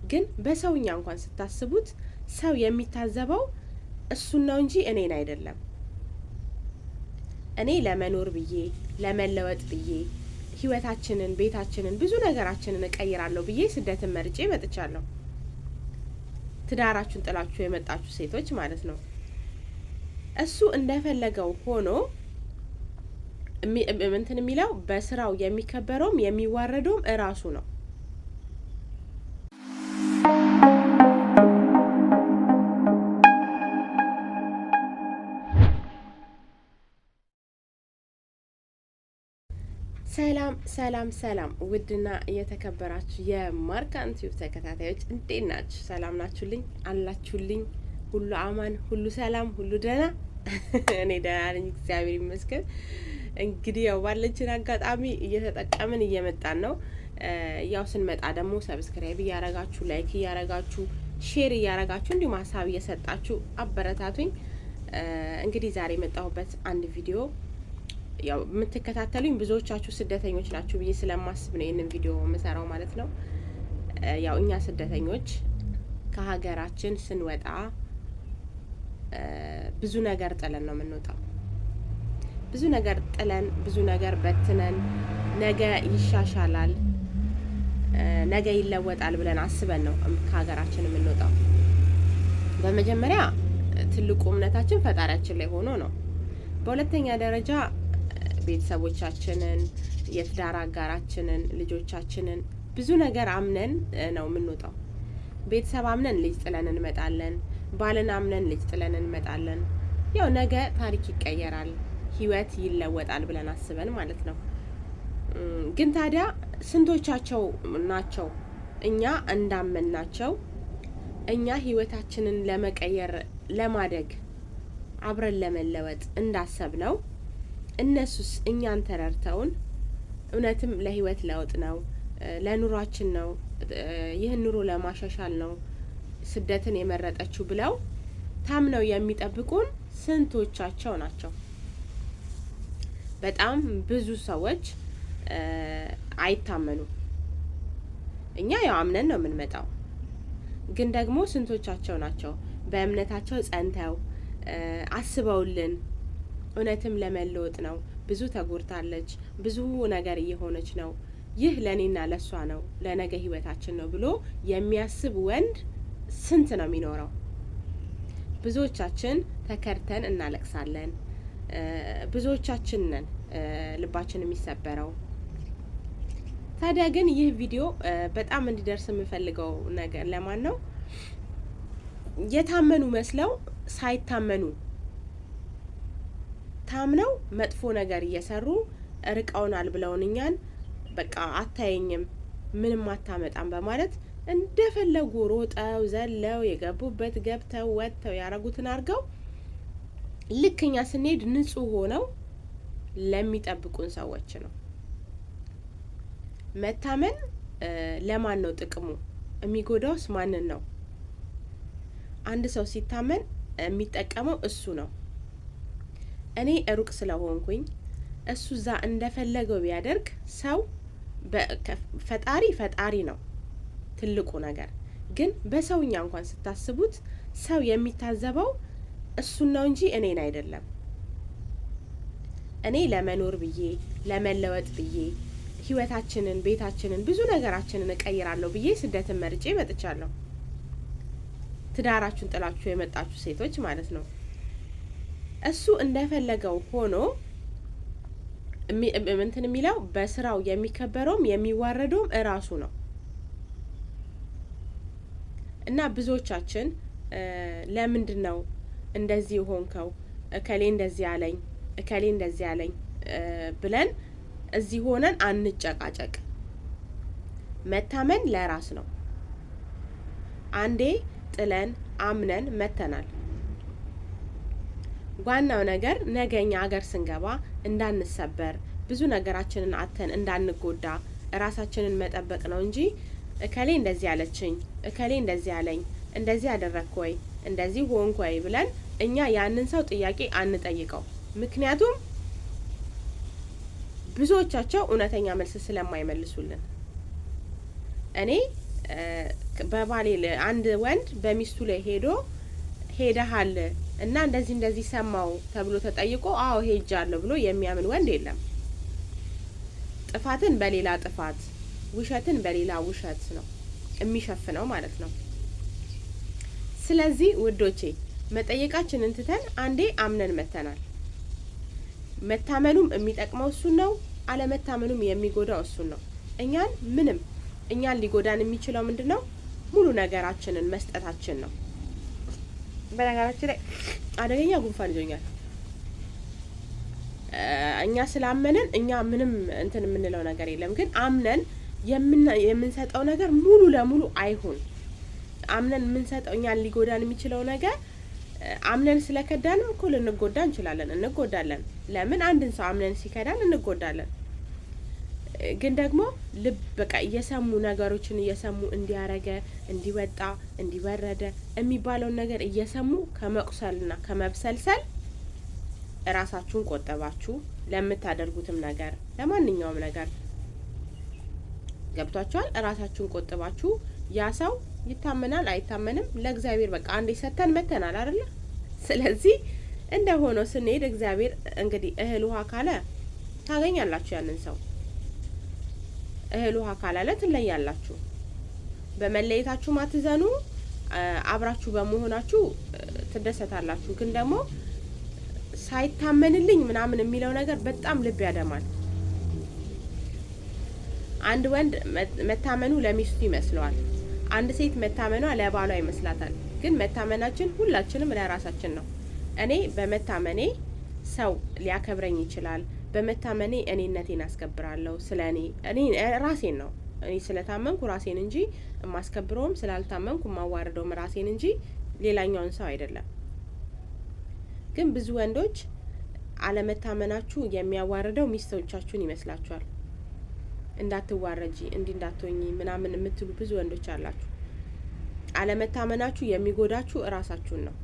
ግን በሰውኛ እንኳን ስታስቡት ሰው የሚታዘበው እሱን ነው እንጂ እኔን አይደለም። እኔ ለመኖር ብዬ ለመለወጥ ብዬ ህይወታችንን፣ ቤታችንን፣ ብዙ ነገራችንን እቀይራለሁ ብዬ ስደትን መርጬ መጥቻለሁ። ትዳራችሁን ጥላችሁ የመጣችሁ ሴቶች ማለት ነው። እሱ እንደፈለገው ሆኖ እንትን የሚለው በስራው የሚከበረውም የሚዋረደውም እራሱ ነው። ሰላም ሰላም ሰላም! ውድና እየተከበራችሁ የማርካን ቲዩብ ተከታታዮች እንዴት ናችሁ? ሰላም ናችሁልኝ? አላችሁልኝ? ሁሉ አማን፣ ሁሉ ሰላም፣ ሁሉ ደህና? እኔ ደህና ነኝ፣ እግዚአብሔር ይመስገን። እንግዲህ ያው ባለችን አጋጣሚ እየተጠቀምን እየመጣን ነው። ያው ስንመጣ ደግሞ ሰብስክራይብ እያረጋችሁ፣ ላይክ እያረጋችሁ፣ ሼር እያረጋችሁ እንዲሁም ሀሳብ እየሰጣችሁ አበረታቱኝ። እንግዲህ ዛሬ የመጣሁበት አንድ ቪዲዮ ያው የምትከታተሉኝ ብዙዎቻችሁ ስደተኞች ናችሁ ብዬ ስለማስብ ነው ይህንን ቪዲዮ የምሰራው ማለት ነው። ያው እኛ ስደተኞች ከሀገራችን ስንወጣ ብዙ ነገር ጥለን ነው የምንወጣው። ብዙ ነገር ጥለን፣ ብዙ ነገር በትነን፣ ነገ ይሻሻላል፣ ነገ ይለወጣል ብለን አስበን ነው ከሀገራችን የምንወጣው። በመጀመሪያ ትልቁ እምነታችን ፈጣሪያችን ላይ ሆኖ ነው። በሁለተኛ ደረጃ ቤተሰቦቻችንን፣ የትዳር አጋራችንን፣ ልጆቻችንን ብዙ ነገር አምነን ነው የምንወጣው። ቤተሰብ አምነን ልጅ ጥለን እንመጣለን። ባልን አምነን ልጅ ጥለን እንመጣለን። ያው ነገ ታሪክ ይቀየራል፣ ህይወት ይለወጣል ብለን አስበን ማለት ነው። ግን ታዲያ ስንቶቻቸው ናቸው እኛ እንዳመንናቸው፣ እኛ ህይወታችንን ለመቀየር፣ ለማደግ፣ አብረን ለመለወጥ እንዳሰብ ነው እነሱስ እኛን ተረድተውን እውነትም ለህይወት ለውጥ ነው፣ ለኑሯችን ነው፣ ይህን ኑሮ ለማሻሻል ነው ስደትን የመረጠችው ብለው ታምነው የሚጠብቁን ስንቶቻቸው ናቸው? በጣም ብዙ ሰዎች አይታመኑም። እኛ ያው አምነን ነው የምንመጣው። ግን ደግሞ ስንቶቻቸው ናቸው በእምነታቸው ጸንተው አስበውልን እውነትም ለመለወጥ ነው፣ ብዙ ተጎድታለች፣ ብዙ ነገር እየሆነች ነው፣ ይህ ለእኔና ለእሷ ነው፣ ለነገ ህይወታችን ነው ብሎ የሚያስብ ወንድ ስንት ነው የሚኖረው? ብዙዎቻችን ተከርተን እናለቅሳለን። ብዙዎቻችን ነን ልባችን የሚሰበረው። ታዲያ ግን ይህ ቪዲዮ በጣም እንዲደርስ የምፈልገው ነገር ለማን ነው? የታመኑ መስለው ሳይታመኑ ታምነው መጥፎ ነገር እየሰሩ ርቀውናል ብለውን እኛን በቃ አታየኝም፣ ምንም አታመጣም በማለት እንደፈለጉ ሮጠው ዘለው የገቡበት ገብተው ወጥተው ያረጉትን አድርገው ልክ እኛ ስንሄድ ንጹህ ሆነው ለሚጠብቁን ሰዎች ነው። መታመን ለማን ነው ጥቅሙ? የሚጎዳውስ ማንን ነው? አንድ ሰው ሲታመን የሚጠቀመው እሱ ነው። እኔ ሩቅ ስለሆንኩኝ እሱ እዛ እንደፈለገው ቢያደርግ ሰው ፈጣሪ ነው ትልቁ ነገር። ግን በሰውኛ እንኳን ስታስቡት ሰው የሚታዘበው እሱን ነው እንጂ እኔን አይደለም። እኔ ለመኖር ብዬ ለመለወጥ ብዬ ህይወታችንን፣ ቤታችንን፣ ብዙ ነገራችንን እቀይራለሁ ብዬ ስደትን መርጬ መጥቻለሁ። ትዳራችሁን ጥላችሁ የመጣችሁ ሴቶች ማለት ነው። እሱ እንደፈለገው ሆኖ እንትን የሚለው በስራው የሚከበረውም የሚዋረደውም እራሱ ነው። እና ብዙዎቻችን ለምንድን ነው እንደዚህ ሆንከው፣ እከሌ እንደዚህ አለኝ፣ እከሌ እንደዚህ አለኝ ብለን እዚህ ሆነን አንጨቃጨቅ። መታመን ለራስ ነው። አንዴ ጥለን አምነን መተናል። ዋናው ነገር ነገኛ ሀገር ስንገባ እንዳንሰበር፣ ብዙ ነገራችንን አተን እንዳንጎዳ ራሳችንን መጠበቅ ነው እንጂ እከሌ እንደዚህ አለችኝ፣ እከሌ እንደዚህ አለኝ፣ እንደዚህ አደረግኩ ወይ፣ እንደዚህ ሆንኩ ወይ ብለን እኛ ያንን ሰው ጥያቄ አንጠይቀው። ምክንያቱም ብዙዎቻቸው እውነተኛ መልስ ስለማይመልሱልን። እኔ በባሌ አንድ ወንድ በሚስቱ ላይ ሄደሃል እና እንደዚህ ሰማው ተብሎ ተጠይቆ አዎ ሄጃለሁ ብሎ የሚያምን ወንድ የለም። ጥፋትን በሌላ ጥፋት፣ ውሸትን በሌላ ውሸት ነው የሚሸፍነው ማለት ነው። ስለዚህ ውዶቼ መጠየቃችንን ትተን አንዴ አምነን መተናል። መታመኑም የሚጠቅመው እሱን ነው፣ አለመታመኑም የሚጎዳው እሱን ነው። እኛን ሊጎዳን የሚችለው ምንድነው? ሙሉ ነገራችንን መስጠታችን ነው። በነገራችን ላይ አደገኛ ጉንፋን ይዞኛል። እኛ ስላመንን እኛ ምንም እንትን የምንለው ነገር የለም። ግን አምነን የምንሰጠው ነገር ሙሉ ለሙሉ አይሁን። አምነን የምንሰጠው እኛን ሊጎዳን የሚችለው ነገር አምነን ስለከዳንም እኮ ልንጎዳ እንጎዳለን። ለምን አንድን ሰው አምነን ሲከዳን እንጎዳለን። ግን ደግሞ ልብ በቃ እየሰሙ ነገሮችን እየሰሙ እንዲያረገ እንዲወጣ እንዲወረደ የሚባለውን ነገር እየሰሙ ከመቁሰልና ከመብሰልሰል እራሳችሁን ቆጠባችሁ ለምታደርጉትም ነገር ለማንኛውም ነገር ገብቷችኋል። እራሳችሁን ቆጥባችሁ ያ ሰው ይታመናል አይታመንም ለእግዚአብሔር በቃ አንዴ ሰተን መተናል አይደለ? ስለዚህ እንደሆነው ስንሄድ እግዚአብሔር እንግዲህ እህል ውሃ ካለ ታገኛላችሁ። ያንን ሰው እህል ውሃ ካላለ ትለያላችሁ። በመለየታችሁ ማትዘኑ፣ አብራችሁ በመሆናችሁ ትደሰታላችሁ። ግን ደግሞ ሳይታመንልኝ ምናምን የሚለው ነገር በጣም ልብ ያደማል። አንድ ወንድ መታመኑ ለሚስቱ ይመስለዋል። አንድ ሴት መታመኗ ለባሏ ይመስላታል። ግን መታመናችን ሁላችንም ለራሳችን ነው። እኔ በመታመኔ ሰው ሊያከብረኝ ይችላል። በመታመኔ እኔነቴን አስከብራለሁ። እኔ ራሴን ነው። እኔ ስለታመንኩ ራሴን እንጂ የማስከብረውም ስላልታመንኩ የማዋርደውም ራሴን እንጂ ሌላኛውን ሰው አይደለም። ግን ብዙ ወንዶች አለመታመናችሁ የሚያዋርደው ሚስቶቻችሁን ይመስላችኋል። እንዳትዋረጂ እንዳትሆኚ ምናምን የምትሉ ብዙ ወንዶች አላችሁ። አለመታመናችሁ የሚጎዳችሁ እራሳችሁን ነው።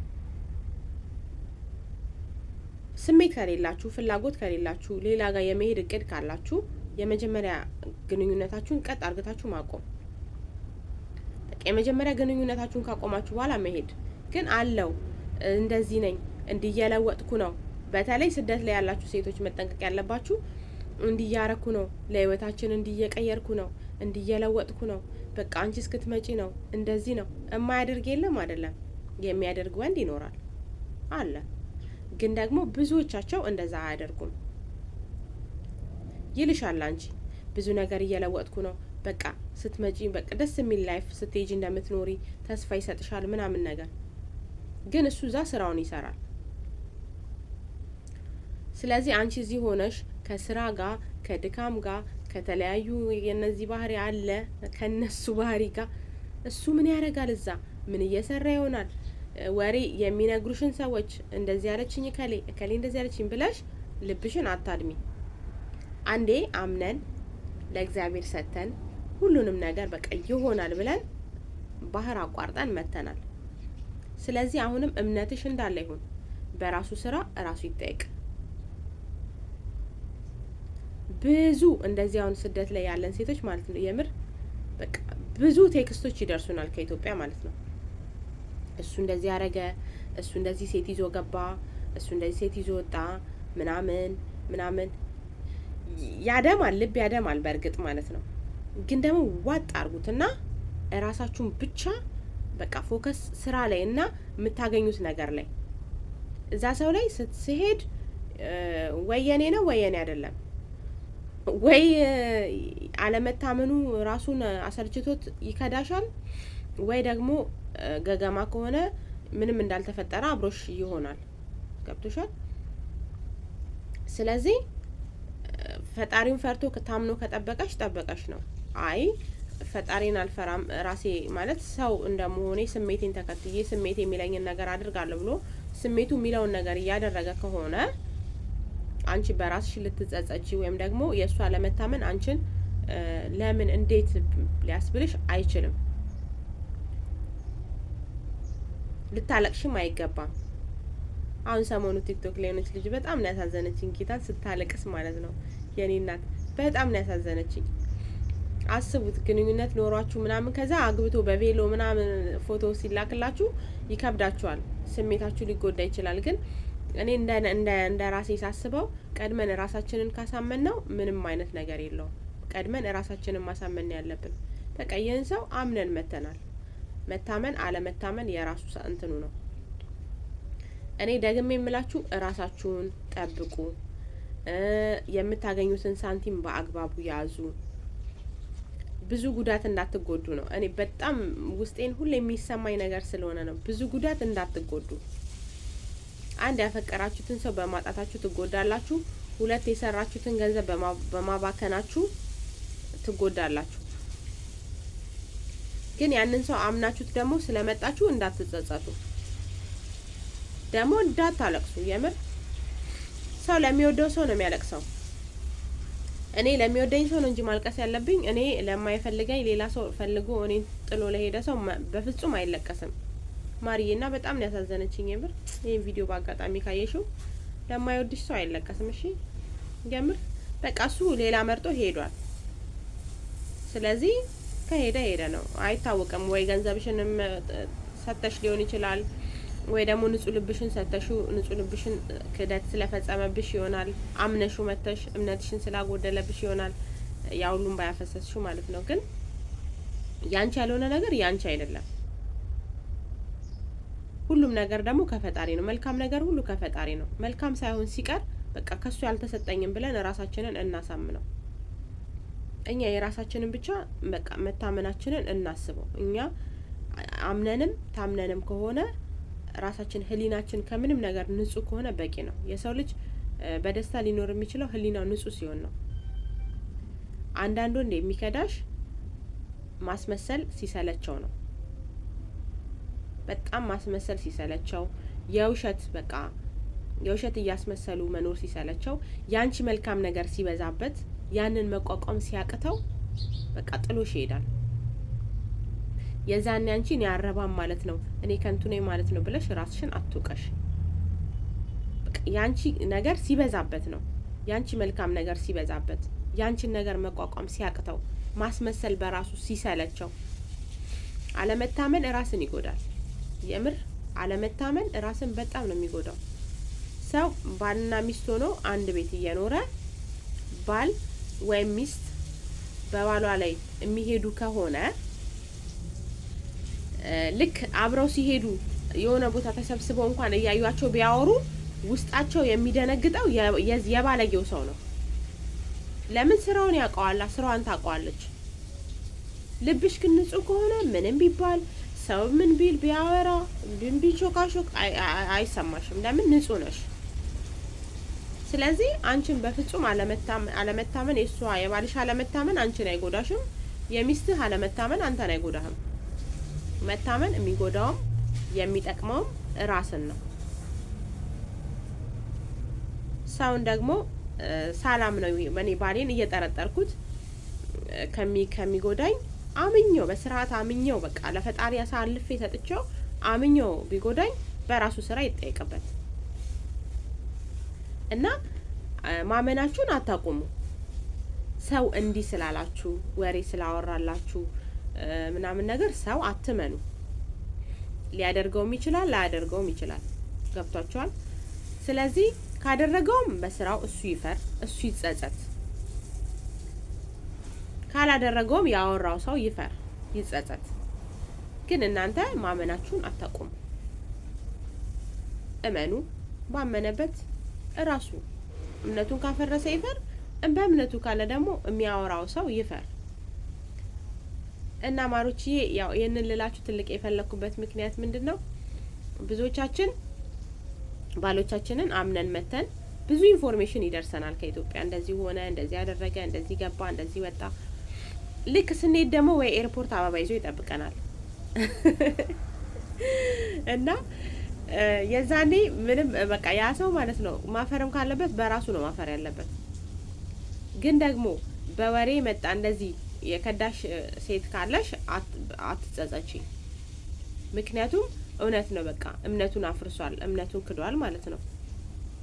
ስሜት ከሌላችሁ፣ ፍላጎት ከሌላችሁ፣ ሌላ ጋር የመሄድ እቅድ ካላችሁ የመጀመሪያ ግንኙነታችሁን ቀጥ አርግታችሁ ማቆም። የመጀመሪያ ግንኙነታችሁን ካቆማችሁ በኋላ መሄድ ግን አለው እንደዚህ ነኝ እንዲየለወጥኩ ነው። በተለይ ስደት ላይ ያላችሁ ሴቶች መጠንቀቅ ያለባችሁ እንዲያረኩ ነው፣ ለህይወታችን እንዲየቀየርኩ ነው፣ እንዲየለወጥኩ ነው፣ በቃ አንቺ እስክትመጪ ነው፣ እንደዚህ ነው። የማያደርግ የለም አይደለም፣ የሚያደርግ ወንድ ይኖራል አለ። ግን ደግሞ ብዙዎቻቸው እንደዛ አያደርጉም። ይልሻል አንቺ ብዙ ነገር እየለወጥኩ ነው፣ በቃ ስትመጪ በቃ ደስ የሚል ላይፍ ስትሄጂ እንደምትኖሪ ተስፋ ይሰጥሻል ምናምን ነገር። ግን እሱ እዛ ስራውን ይሰራል። ስለዚህ አንቺ እዚህ ሆነሽ ከስራ ጋር ከድካም ጋር ከተለያዩ የነዚህ ባህሪ አለ ከነሱ ባህሪ ጋር እሱ ምን ያደርጋል? እዛ ምን እየሰራ ይሆናል? ወሬ የሚነግሩሽን ሰዎች እንደዚህ ያለችኝ እከሌ እንደዚህ ያለችኝ ብለሽ ልብሽን አታድሚ። አንዴ አምነን ለእግዚአብሔር ሰተን ሁሉንም ነገር በቃ ይሆናል ብለን ባህር አቋርጠን መተናል። ስለዚህ አሁንም እምነትሽ እንዳለ ይሁን። በራሱ ስራ ራሱ ይጠይቅ። ብዙ እንደዚህ አሁን ስደት ላይ ያለን ሴቶች ማለት ነው የምር በቃ ብዙ ቴክስቶች ይደርሱናል ከኢትዮጵያ ማለት ነው። እሱ እንደዚህ ያረገ፣ እሱ እንደዚህ ሴት ይዞ ገባ፣ እሱ እንደዚህ ሴት ይዞ ወጣ ምናምን ያደማል፣ ልብ ያደማል በእርግጥ ማለት ነው። ግን ደግሞ ዋጥ አርጉትና እራሳችሁን ብቻ በቃ ፎከስ ስራ ላይ እና የምታገኙት ነገር ላይ እዛ ሰው ላይ ስትሄድ ወየኔ ነው ወየኔ አይደለም ወይ አለመታመኑ ራሱን አሰልችቶት ይከዳሻል፣ ወይ ደግሞ ገገማ ከሆነ ምንም እንዳልተፈጠረ አብሮሽ ይሆናል። ገብቶሻል? ስለዚህ ፈጣሪውን ፈርቶ ታምኖ ከጠበቀሽ ጠበቀሽ ነው። አይ ፈጣሪን አልፈራም ራሴ ማለት ሰው እንደመሆኔ ስሜቴን ተከትዬ ስሜቴ የሚለኝን ነገር አድርጋለሁ ብሎ ስሜቱ የሚለውን ነገር እያደረገ ከሆነ አንቺ በራስሽ ልትጸጸቺ ወይም ደግሞ የእሱ አለመታመን አንቺን ለምን እንዴት ሊያስብልሽ አይችልም። ልታለቅሽም አይገባም። አሁን ሰሞኑ ቲክቶክ ላይ ሆነች ልጅ በጣም ነው ያሳዘነችኝ። ጌታን ስታለቅስ ማለት ነው የኔ እናት በጣም ነው ያሳዘነችኝ። አስቡት ግንኙነት ኖሯችሁ ምናምን ከዛ አግብቶ በቬሎ ምናምን ፎቶ ሲላክላችሁ ይከብዳችኋል፣ ስሜታችሁ ሊጎዳ ይችላል። ግን እኔ እንደ ራሴ ሳስበው ቀድመን ራሳችንን ካሳመን ነው ምንም አይነት ነገር የለውም። ቀድመን ራሳችንን ማሳመን ያለብን። በቃ ይህን ሰው አምነን መተናል። መታመን አለመታመን የራሱ እንትኑ ነው። እኔ ደግሜ የምላችሁ ራሳችሁን ጠብቁ። የምታገኙትን ሳንቲም በአግባቡ ያዙ። ብዙ ጉዳት እንዳትጎዱ ነው። እኔ በጣም ውስጤን ሁሌ የሚሰማኝ ነገር ስለሆነ ነው። ብዙ ጉዳት እንዳትጎዱ። አንድ ያፈቀራችሁትን ሰው በማጣታችሁ ትጎዳላችሁ። ሁለት የሰራችሁትን ገንዘብ በማባከናችሁ ትጎዳላችሁ። ግን ያንን ሰው አምናችሁት ደግሞ ስለመጣችሁ እንዳትጸጸቱ፣ ደግሞ እንዳታለቅሱ። የምር ሰው ለሚወደው ሰው ነው የሚያለቅሰው። እኔ ለሚወደኝ ሰው ነው እንጂ ማልቀስ ያለብኝ። እኔ ለማይፈልገኝ ሌላ ሰው ፈልጎ እኔን ጥሎ ለሄደ ሰው በፍጹም አይለቀስም። ማርዬና በጣም ነው ያሳዘነችኝ። የምር ይሄን ቪዲዮ በአጋጣሚ ካየሽው ለማይወድሽ ሰው አይለቀስም። እሺ የምር በቃ እሱ ሌላ መርጦ ሄዷል። ስለዚህ ከሄደ ሄደ ነው፣ አይታወቅም። ወይ ገንዘብሽንም ሰተሽ ሊሆን ይችላል፣ ወይ ደግሞ ንጹህ ልብሽን ሰተሹ ንጹህ ልብሽን ክደት ስለፈጸመብሽ ይሆናል። አምነሹ መተሽ እምነትሽን ስላጎደለብሽ ይሆናል ያ ሁሉም ባያፈሰስሹ ማለት ነው። ግን ያንቺ ያልሆነ ነገር ያንቺ አይደለም። ሁሉም ነገር ደግሞ ከፈጣሪ ነው። መልካም ነገር ሁሉ ከፈጣሪ ነው። መልካም ሳይሆን ሲቀር በቃ ከሱ ያልተሰጠኝም ብለን ራሳችንን እናሳምነው። እኛ የራሳችንን ብቻ በቃ መታመናችንን እናስበው። እኛ አምነንም ታምነንም ከሆነ ራሳችን ህሊናችን ከምንም ነገር ንጹህ ከሆነ በቂ ነው። የሰው ልጅ በደስታ ሊኖር የሚችለው ህሊናው ንጹህ ሲሆን ነው። አንዳንዱ እንደ የሚከዳሽ ማስመሰል ሲሰለቸው ነው። በጣም ማስመሰል ሲሰለቸው የውሸት በቃ የውሸት እያስመሰሉ መኖር ሲሰለቸው ያንቺ መልካም ነገር ሲበዛበት ያንን መቋቋም ሲያቅተው በቃ ጥሎሽ ይሄዳል። የዛኔ አንቺን ያረባም ማለት ነው እኔ ከንቱ ነኝ ማለት ነው ብለሽ ራስሽን አትውቀሽ። በቃ ያንቺ ነገር ሲበዛበት ነው፣ ያንቺ መልካም ነገር ሲበዛበት፣ ያንቺን ነገር መቋቋም ሲያቅተው፣ ማስመሰል በራሱ ሲሰለቸው። አለመታመን ራስን ይጎዳል። የምር አለመታመን ራስን በጣም ነው የሚጎዳው። ሰው ባልና ሚስት ሆኖ አንድ ቤት እየኖረ ባል ወይም ሚስት በባሏ ላይ የሚሄዱ ከሆነ ልክ አብረው ሲሄዱ የሆነ ቦታ ተሰብስበው እንኳን እያዩቸው ቢያወሩ ውስጣቸው የሚደነግጠው የባለጌው ሰው ነው። ለምን? ስራውን ያውቀዋል፣ ስራዋን ታውቀዋለች። ልብሽ ግን ንጹህ ከሆነ ምንም ቢባል ሰው ምን ቢል ቢያወራ ቢሾካሾክ አይሰማሽም። ለምን? ንጹህ ነሽ። ስለዚህ አንቺን በፍጹም አለመታመን የሷ የባልሽ አለመታመን አንቺን አይጎዳሽም። የሚስትህ አለመታመን አንተን አይጎዳህም። መታመን የሚጎዳውም የሚጠቅመውም ራስን ነው። ሰውን ደግሞ ሰላም ነው እኔ ባሌን እየጠረጠርኩት ከሚጎዳኝ አምኜው በስርዓት አምኜው በቃ ለፈጣሪ አሳልፌ ሰጥቼው አምኜው ቢጎዳኝ በራሱ ስራ ይጠይቅበት እና ማመናችሁን አታቁሙ። ሰው እንዲህ ስላላችሁ ወሬ ስላወራላችሁ ምናምን ነገር ሰው አትመኑ። ሊያደርገውም ይችላል ላያደርገውም ይችላል። ገብቷችኋል? ስለዚህ ካደረገውም በስራው እሱ ይፈር፣ እሱ ይጸጸት። ካላደረገውም ያወራው ሰው ይፈር፣ ይጸጸት። ግን እናንተ ማመናችሁን አታቁሙ። እመኑ። ባመነበት እራሱ እምነቱን ካፈረሰ ይፈር፣ በእምነቱ ካለ ደግሞ የሚያወራው ሰው ይፈር። እና ማሮችዬ ያው ይሄንን ልላችሁ ትልቅ የፈለኩበት ምክንያት ምንድነው? ብዙዎቻችን ባሎቻችንን አምነን መተን ብዙ ኢንፎርሜሽን ይደርሰናል ከኢትዮጵያ። እንደዚህ ሆነ፣ እንደዚህ ያደረገ፣ እንደዚህ ገባ፣ እንደዚህ ወጣ። ልክ ስንሄድ ደግሞ ወይ ኤርፖርት አበባ ይዞ ይጠብቀናል እና የዛኔ ምንም በቃ ያ ሰው ማለት ነው ማፈርም ካለበት በራሱ ነው ማፈር ያለበት። ግን ደግሞ በወሬ መጣ እንደዚህ የከዳሽ ሴት ካለሽ አትጸጸቺ። ምክንያቱም እውነት ነው በቃ እምነቱን አፍርሷል፣ እምነቱን ክዷል ማለት ነው።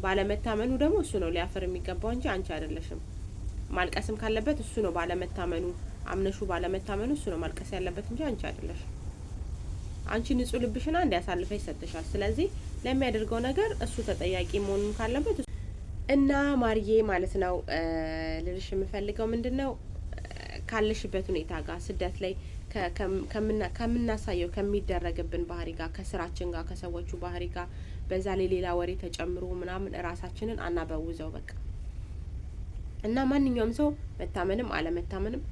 ባለመታመኑ ደግሞ እሱ ነው ሊያፈር የሚገባው እንጂ አንቺ አይደለሽም። ማልቀስም ካለበት እሱ ነው ባለመታመኑ አምነሹ ባለመታመኑ እሱ ነው ማልቀስ ያለበት እንጂ አንቺ አይደለሽ። አንቺ ንጹህ ልብሽና እንዲያሳልፈሽ ሰጥተሻል። ስለዚህ ለሚያደርገው ነገር እሱ ተጠያቂ መሆኑን ካለበት እና ማርዬ ማለት ነው ልልሽ የምፈልገው ምንድነው ካለሽበት ሁኔታ ጋር ስደት ላይ ከምናሳየው ከሚደረግብን ባህሪ ጋር ከስራችን ጋር ከሰዎቹ ባህሪ ጋር በዛ ላይ ሌላ ወሬ ተጨምሮ ምናምን ራሳችንን አናበውዘው በቃ። እና ማንኛውም ሰው መታመንም አለመታመንም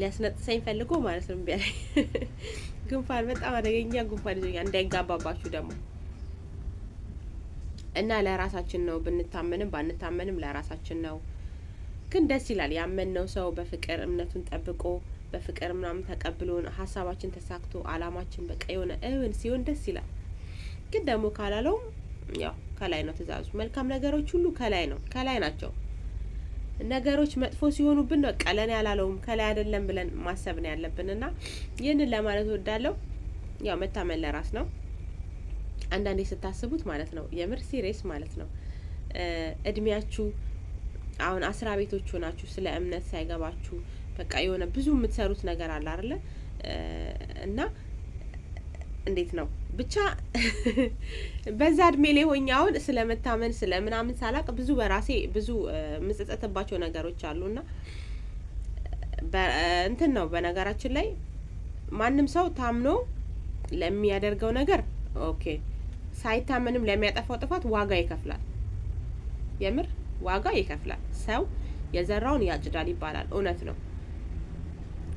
ሊያስነጥሰኝ ፈልጎ ማለት ነው ቢያይ ጉንፋን በጣም አደገኛ ጉንፋን ይዞኛል እንዳይጋባባችሁ ደግሞ። እና ለራሳችን ነው ብንታመንም ባንታመንም ለራሳችን ነው። ግን ደስ ይላል ያመንነው ሰው በፍቅር እምነቱን ጠብቆ በፍቅር ምናምን ተቀብሎን ሀሳባችን ተሳክቶ አላማችን በቃ የሆነ እውን ሲሆን ደስ ይላል። ግን ደግሞ ካላለውም ያው ከላይ ነው ትእዛዙ። መልካም ነገሮች ሁሉ ከላይ ነው ከላይ ናቸው። ነገሮች መጥፎ ሲሆኑብን በቃ ለኔ ያላለውም ከላይ አይደለም ብለን ማሰብ ነው ያለብንና ይህንን ለማለት እወዳለሁ። ያው መታመን ለራስ ነው። አንዳንዴ ስታስቡት ማለት ነው የምር ሲሪየስ ማለት ነው እድሜያችሁ አሁን 10 ቤቶች ሆናችሁ ስለ እምነት ሳይገባችሁ በቃ የሆነ ብዙ የምትሰሩት ነገር አለ አይደለ? እና እንዴት ነው ብቻ በዛ እድሜ ላይ ሆኜ አሁን ስለመታመን ስለምናምን ሳላቅ ብዙ በራሴ ብዙ የምጸጸትባቸው ነገሮች አሉና እንትን ነው በነገራችን ላይ ማንም ሰው ታምኖ ለሚያደርገው ነገር ኦኬ ሳይታመንም ለሚያጠፋው ጥፋት ዋጋ ይከፍላል። የምር ዋጋ ይከፍላል። ሰው የዘራውን ያጭዳል ይባላል። እውነት ነው።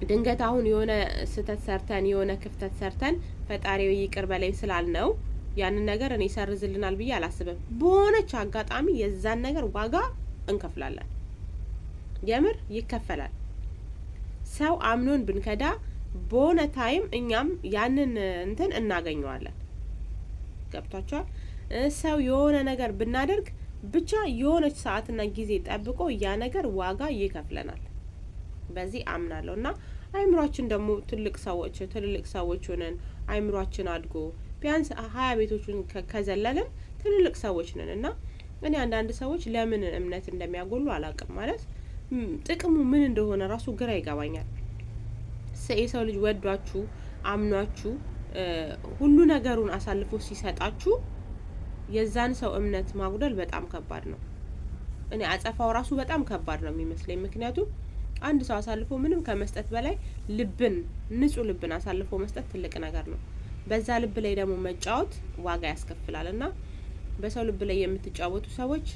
ድንገት አሁን የሆነ ስህተት ሰርተን የሆነ ክፍተት ሰርተን ፈጣሪው ይቅር በለኝ ስላልነው ያንን ነገር እኔ ሰርዝልናል ብዬ አላስብም። በሆነች አጋጣሚ የዛን ነገር ዋጋ እንከፍላለን። የምር ይከፈላል። ሰው አምኖን ብንከዳ በሆነ ታይም እኛም ያንን እንትን እናገኘዋለን። ገብቷቸዋል። ሰው የሆነ ነገር ብናደርግ ብቻ የሆነች ሰዓትና ጊዜ ጠብቆ ያ ነገር ዋጋ ይከፍለናል። በዚህ አምናለሁ። እና አይምሯችን ደግሞ ትልልቅ ሰዎች ሆነን አይምሯችን አድጎ ቢያንስ 20 ቤቶቹን ከዘለልን ትልልቅ ሰዎች ነን። እና እኔ አንዳንድ ሰዎች ለምን እምነት እንደሚያጎሉ አላውቅም። ማለት ጥቅሙ ምን እንደሆነ ራሱ ግራ ይገባኛል። የሰው ልጅ ወዷችሁ አምኗችሁ ሁሉ ነገሩን አሳልፎ ሲሰጣችሁ የዛን ሰው እምነት ማጉደል በጣም ከባድ ነው። እኔ አጸፋው ራሱ በጣም ከባድ ነው የሚመስለኝ። ምክንያቱም አንድ ሰው አሳልፎ ምንም ከመስጠት በላይ ልብን ንጹህ ልብን አሳልፎ መስጠት ትልቅ ነገር ነው። በዛ ልብ ላይ ደግሞ መጫወት ዋጋ ያስከፍላል። እና በሰው ልብ ላይ የምትጫወቱ ሰዎች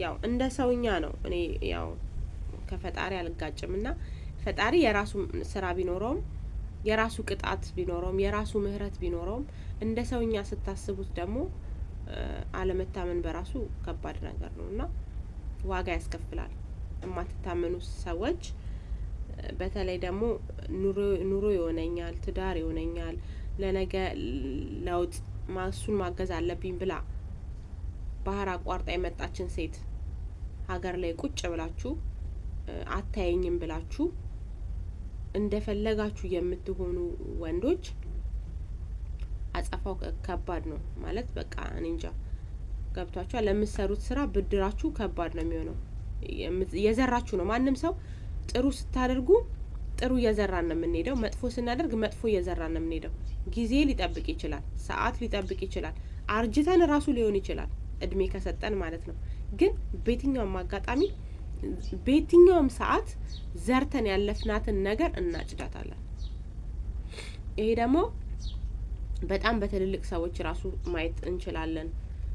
ያው እንደ ሰውኛ ነው። እኔ ያው ከፈጣሪ አልጋጭም እና ፈጣሪ የራሱ ስራ ቢኖረውም የራሱ ቅጣት ቢኖረውም የራሱ ምህረት ቢኖረውም እንደ ሰውኛ ስታስቡት ደግሞ አለመታመን በራሱ ከባድ ነገር ነው እና ዋጋ ያስከፍላል። የማትታመኑ ሰዎች በተለይ ደግሞ ኑሮ ይሆነኛል፣ ትዳር ይሆነኛል፣ ለነገ ለውጥ እሱን ማገዝ አለብኝ ብላ ባህር አቋርጣ የመጣችን ሴት ሀገር ላይ ቁጭ ብላችሁ አታየኝም ብላችሁ እንደፈለጋችሁ የምትሆኑ ወንዶች አጸፋው ከባድ ነው ማለት በቃ እኔ እንጃ። ገብቷችኋል? ለምትሰሩት ስራ ብድራችሁ ከባድ ነው የሚሆነው። የዘራችሁ ነው። ማንም ሰው ጥሩ ስታደርጉ ጥሩ እየዘራን ነው የምንሄደው። መጥፎ ስናደርግ መጥፎ እየዘራን ነው የምንሄደው። ጊዜ ሊጠብቅ ይችላል፣ ሰዓት ሊጠብቅ ይችላል፣ አርጅተን ራሱ ሊሆን ይችላል፣ እድሜ ከሰጠን ማለት ነው። ግን በየትኛውም አጋጣሚ በየትኛውም ሰዓት ዘርተን ያለፍናትን ነገር እናጭዳታለን። ይሄ ደግሞ በጣም በትልልቅ ሰዎች ራሱ ማየት እንችላለን።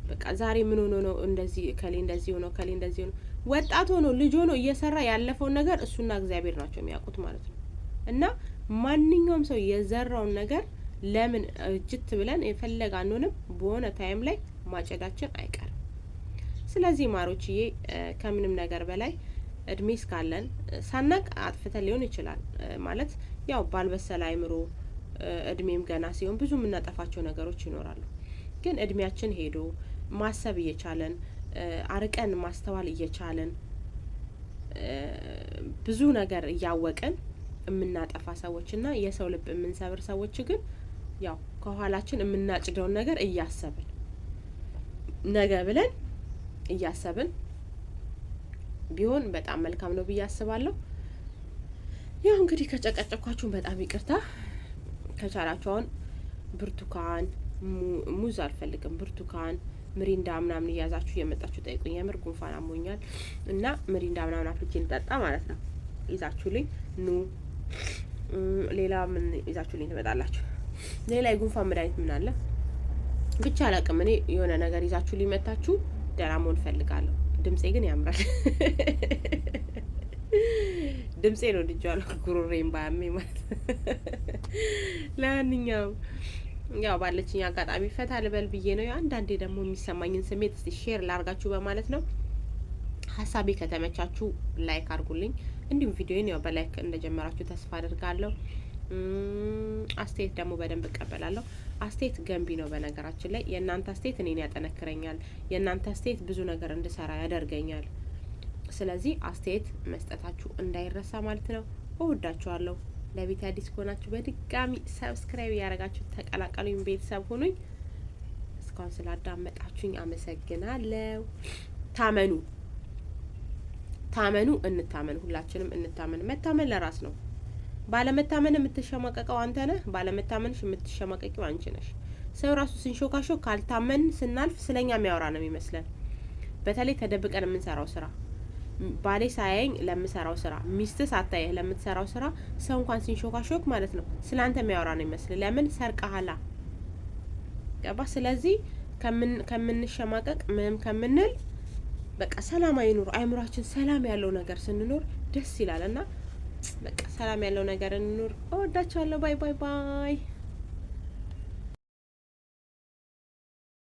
በቃ ዛሬ ምን ሆኖ ነው እንደዚህ ከሌ እንደዚህ ሆኖ ከሌ እንደዚህ ሆኖ ወጣት ሆኖ ልጅ ሆኖ እየሰራ ያለፈውን ነገር እሱና እግዚአብሔር ናቸው የሚያውቁት ማለት ነው። እና ማንኛውም ሰው የዘራውን ነገር ለምን እጅት ብለን የፈለገ አንሆንም፣ በሆነ ታይም ላይ ማጨዳችን አይቀርም። ስለዚህ ማሮችዬ ከምንም ነገር በላይ እድሜ እስካለን ሳናቅ አጥፍተን ሊሆን ይችላል ማለት ያው ባልበሰለ አይምሮ እድሜም ገና ሲሆን ብዙ የምናጠፋቸው ነገሮች ይኖራሉ። ግን እድሜያችን ሄዶ ማሰብ እየቻለን አርቀን ማስተዋል እየቻለን ብዙ ነገር እያወቅን የምናጠፋ ሰዎችና የሰው ልብ የምንሰብር ሰዎች ግን ያው ከኋላችን የምናጭደውን ነገር እያሰብን ነገ ብለን እያሰብን ቢሆን በጣም መልካም ነው ብዬ አስባለሁ። ያው እንግዲህ ከጨቀጨኳችሁን በጣም ይቅርታ። ከቻላችሁ አሁን ብርቱካን፣ ሙዝ አልፈልግም፣ ብርቱካን፣ ምሪንዳ ምናምን እያዛችሁ እየመጣችሁ ጠይቁኝ። የምር ጉንፋን አሞኛል እና ምሪንዳ ምናምን አፍልቼ እንጠጣ ማለት ነው። ይዛችሁልኝ ኑ። ሌላ ምን ይዛችሁልኝ ትመጣላችሁ? ሌላ የጉንፋን መድኃኒት ምን አለ ብቻ አላቅም። እኔ የሆነ ነገር ይዛችሁልኝ መታችሁ ደህና መሆን እፈልጋለሁ። ድምጼ ግን ያምራል። ድምጼ ነው ልጅዋለሁ፣ ጉሮሬን ባያመኝ ማለት ነው። ለማንኛውም ያው ባለችኝ አጋጣሚ ፈታ ልበል ብዬ ነው። አንዳንዴ ደግሞ የሚሰማኝን ስሜት እስቲ ሼር ላርጋችሁ በማለት ነው። ሀሳቤ ከተመቻችሁ ላይክ አድርጉልኝ። እንዲሁም ቪዲዮን ያው በላይክ እንደጀመራችሁ ተስፋ አድርጋለሁ። አስተያየት ደግሞ በደንብ እቀበላለሁ። አስተያየት ገንቢ ነው። በነገራችን ላይ የእናንተ አስተያየት እኔን ያጠነክረኛል። የእናንተ አስተያየት ብዙ ነገር እንድሰራ ያደርገኛል። ስለዚህ አስተያየት መስጠታችሁ እንዳይረሳ ማለት ነው። እወዳችኋለሁ። ለቤት አዲስ ከሆናችሁ በድጋሚ ሰብስክራይብ ያደረጋችሁ ተቀላቀሉኝ፣ ቤተሰብ ሁኑኝ። እስካሁን ስላዳመጣችሁኝ አመሰግናለሁ። ታመኑ ታመኑ፣ እንታመን፣ ሁላችንም እንታመን። መታመን ለራስ ነው። ባለመታመን የምትሸማቀቀው አንተ ነህ። ባለመታመንሽ የምትሸማቀቂው አንቺ ነሽ። ሰው ራሱ ስንሾካሾክ ካልታመን ስናልፍ ስለኛ የሚያወራ ነው የሚመስለን። በተለይ ተደብቀን የምንሰራው ስራ፣ ባሌ ሳያየኝ ለምሰራው ስራ፣ ሚስት ሳታየህ ለምትሰራው ስራ ሰው እንኳን ሲንሾካሾክ ማለት ነው ስላንተ የሚያወራ ነው ይመስል። ለምን ሰርቀሃላ? ገባ? ስለዚህ ከምንሸማቀቅ ምንም ከምንል በቃ ሰላማዊ ኑሮ፣ አይምሯችን ሰላም ያለው ነገር ስንኖር ደስ ይላል። እና በቃ ሰላም ያለው ነገር እንኑር። እወዳችኋለሁ። ባይ ባይ ባይ።